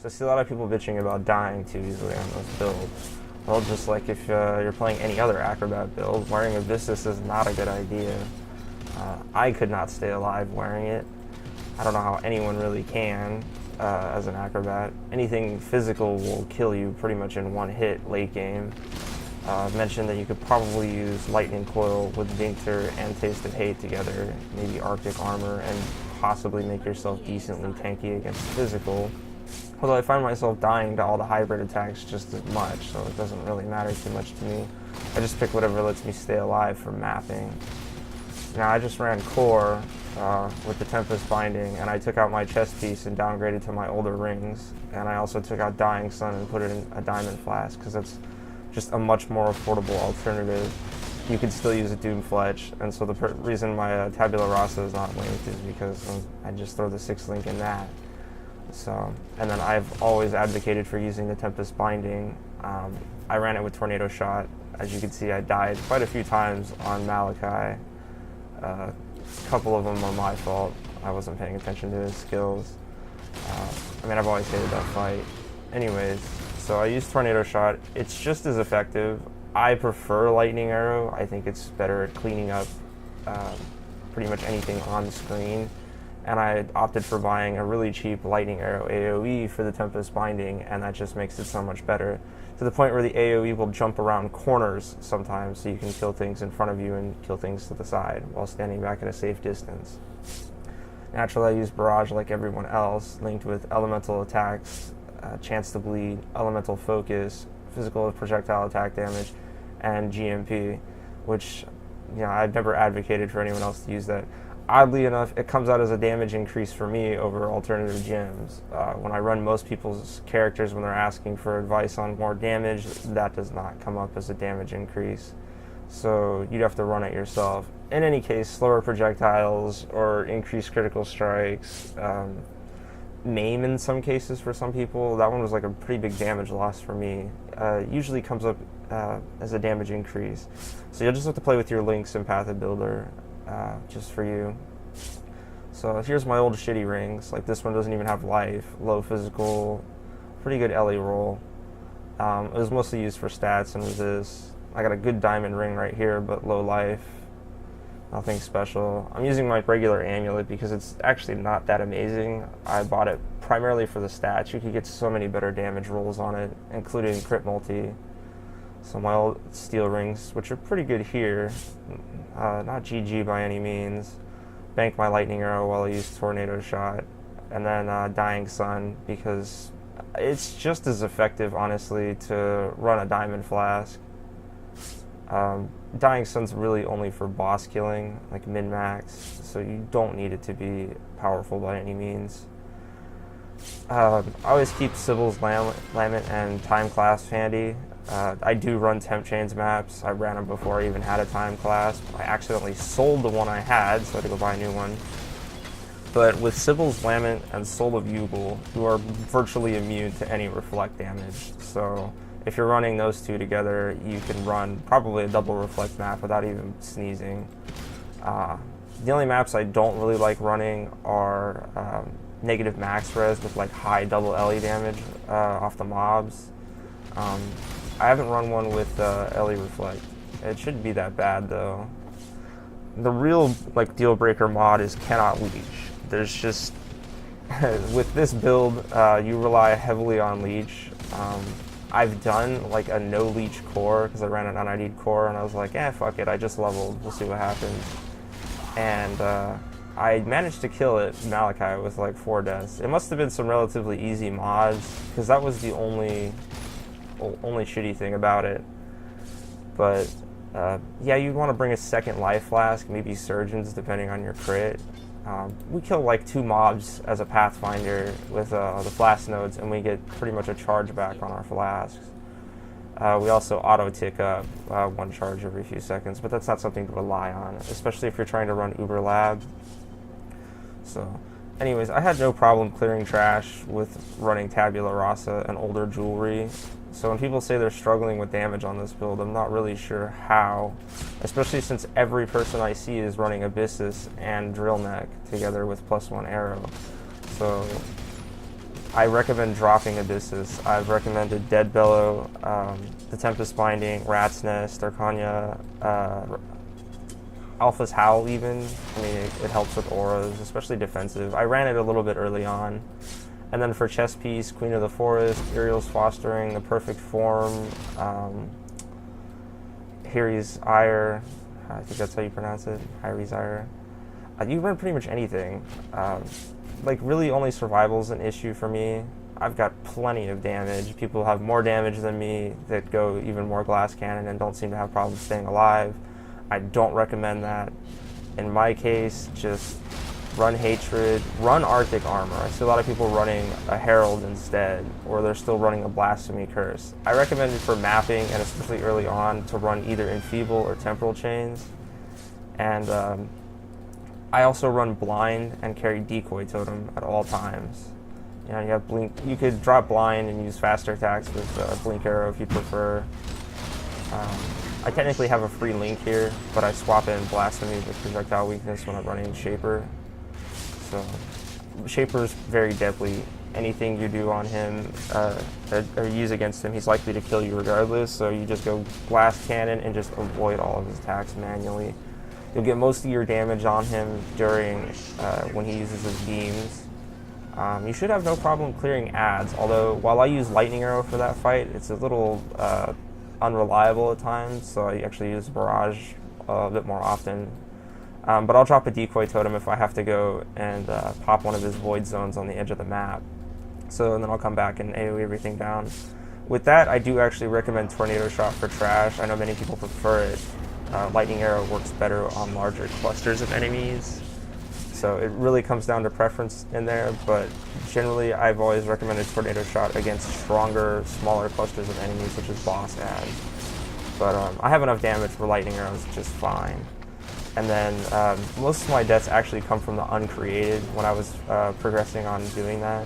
I see a lot of people bitching about dying too easily on those builds. Well, just like if you're playing any other Acrobat build, wearing Abyssus is not a good idea. I could not stay alive wearing it. I don't know how anyone really can as an Acrobat. Anything physical will kill you pretty much in one hit late game. I've mentioned that you could probably use Lightning Coil with Vinctor and Taste of Hate together, maybe Arctic Armor, and possibly make yourself decently tanky against physical. Although I find myself dying to all the hybrid attacks just as much, so it doesn't really matter too much to me. I just pick whatever lets me stay alive for mapping. Now I just ran Core with the Tempest Binding, and I took out my chest piece and downgraded to my older rings, and I also took out Dying Sun and put it in a Diamond Flask, because that's just a much more affordable alternative. You could still use a Doomfletch, and so the reason my Tabula Rasa is not linked is because I just throw the 6 link in that. So, and then I've always advocated for using the Tempest Binding. I ran it with Tornado Shot. As you can see, I died quite a few times on Malachi. A couple of them are my fault. I wasn't paying attention to his skills. I mean, I've always hated that fight. Anyways, so I used Tornado Shot. It's just as effective. I prefer Lightning Arrow. I think it's better at cleaning up pretty much anything on screen. And I opted for buying a really cheap Lightning Arrow AoE for the Tempest Binding, and that just makes it so much better. To the point where the AoE will jump around corners sometimes, so you can kill things in front of you and kill things to the side while standing back at a safe distance. Naturally, I use Barrage like everyone else, linked with elemental attacks, chance to bleed, elemental focus, physical projectile attack damage, and GMP, which, you know, I've never advocated for anyone else to use that. Oddly enough, it comes out as a damage increase for me over alternative gems. When I run most people's characters when they're asking for advice on more damage, that does not come up as a damage increase. So you'd have to run it yourself. In any case, slower projectiles or increased critical strikes, Maim in some cases for some people, that one was like a pretty big damage loss for me. Usually comes up as a damage increase. So you'll just have to play with your links in Path of Builder. Just for you. So here's my old shitty rings. Like this one doesn't even have life, low physical, pretty good LE roll. It was mostly used for stats and resist. I got a good diamond ring right here, but low life, nothing special. I'm using my regular amulet because it's actually not that amazing. I bought it primarily for the stats. You could get so many better damage rolls on it, including crit multi. So my old steel rings, which are pretty good here, not GG by any means. Bank my Lightning Arrow while I use Tornado Shot, and then Dying Sun, because it's just as effective, honestly, to run a Diamond Flask. Dying Sun's really only for boss killing, like min-max, so you don't need it to be powerful by any means. I always keep Sybil's Lament and Time Clasp handy. I do run Temp Chains maps. I ran them before I even had a Time Clasp. I accidentally sold the one I had, so I had to go buy a new one. But with Sybil's Lament and Soul of Yugal, you are virtually immune to any reflect damage. So if you're running those two together, you can run probably a double reflect map without even sneezing. The only maps I don't really like running are negative max res with like high double LE damage off the mobs. I haven't run one with LE Reflect. It shouldn't be that bad though. The real like deal breaker mod is cannot leech. There's just with this build you rely heavily on leech. I've done like a no leech core because I ran an un-ID'd core and I was like, fuck it, I just leveled, we'll see what happens. And I managed to kill it, Malachi, with like 4 deaths. It must have been some relatively easy mods because that was the only shitty thing about it. But yeah, you'd want to bring a second life flask, maybe surgeons depending on your crit. We kill like 2 mobs as a Pathfinder with the flask nodes, and we get pretty much a charge back on our flasks. We also auto tick up 1 charge every few seconds, but that's not something to rely on, especially if you're trying to run Uber Lab. So anyways, I had no problem clearing trash with running Tabula Rasa and older jewelry. So when people say they're struggling with damage on this build, I'm not really sure how, especially since every person I see is running Abyssus and Drill Neck together with +1 arrow. So I recommend dropping Abyssus. I've recommended Dead Bellow, the Tempest Binding, Rat's Nest, Arcania, Alpha's Howl even. I mean, it helps with auras, especially defensive. I ran it a little bit early on. And then for chess piece, Queen of the Forest, Uriel's Fostering, the Perfect Form, Hiri's Ire, I think that's how you pronounce it, Hiri's Ire. You can run pretty much anything. Like, really only survival's an issue for me. I've got plenty of damage. People have more damage than me that go even more glass cannon and don't seem to have problems staying alive. I don't recommend that. In my case, just run Hatred, run Arctic Armor. I see a lot of people running a Herald instead, or they're still running a Blasphemy Curse. I recommend it for mapping, and especially early on, to run either Enfeeble or Temporal Chains. And I also run Blind and carry Decoy Totem at all times. You know, you have Blink. You could drop Blind and use faster attacks with Blink Arrow if you prefer. I technically have a free link here, but I swap in Blasphemy with Projectile Weakness when I'm running Shaper. So, Shaper's very deadly. Anything you do on him or use against him, he's likely to kill you regardless. So you just go Blast Cannon and just avoid all of his attacks manually. You'll get most of your damage on him during when he uses his beams. You should have no problem clearing ads, although while I use Lightning Arrow for that fight, it's a little unreliable at times, so I actually use Barrage a bit more often. But I'll drop a Decoy Totem if I have to go and pop one of his Void Zones on the edge of the map. So then I'll come back and AoE everything down. With that, I do actually recommend Tornado Shot for trash. I know many people prefer it. Lightning Arrow works better on larger clusters of enemies. So it really comes down to preference in there, but generally I've always recommended Tornado Shot against stronger, smaller clusters of enemies, such as boss ads. But I have enough damage for Lightning Arrows just fine. And then most of my deaths actually come from the uncreated when I was progressing on doing that.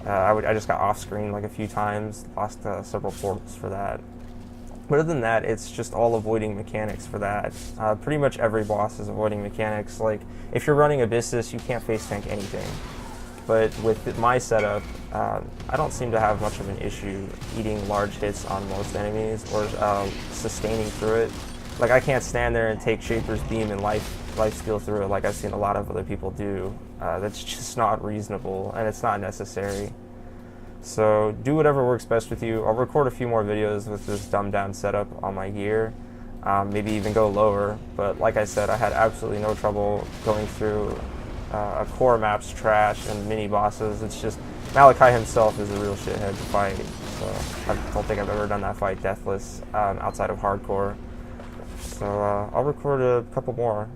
I just got off screen like a few times, lost several portals for that. But other than that, it's just all avoiding mechanics for that. Pretty much every boss is avoiding mechanics. Like, if you're running Abyssus, you can't face tank anything. But with my setup, I don't seem to have much of an issue eating large hits on most enemies or sustaining through it. Like, I can't stand there and take Shaper's Beam and life steal through it like I've seen a lot of other people do. That's just not reasonable, and it's not necessary. So do whatever works best with you. I'll record a few more videos with this dumbed down setup on my gear. Maybe even go lower. But like I said, I had absolutely no trouble going through a core map's trash and mini bosses. It's just Malachi himself is a real shithead to fight. So I don't think I've ever done that fight deathless outside of hardcore. So I'll record a couple more.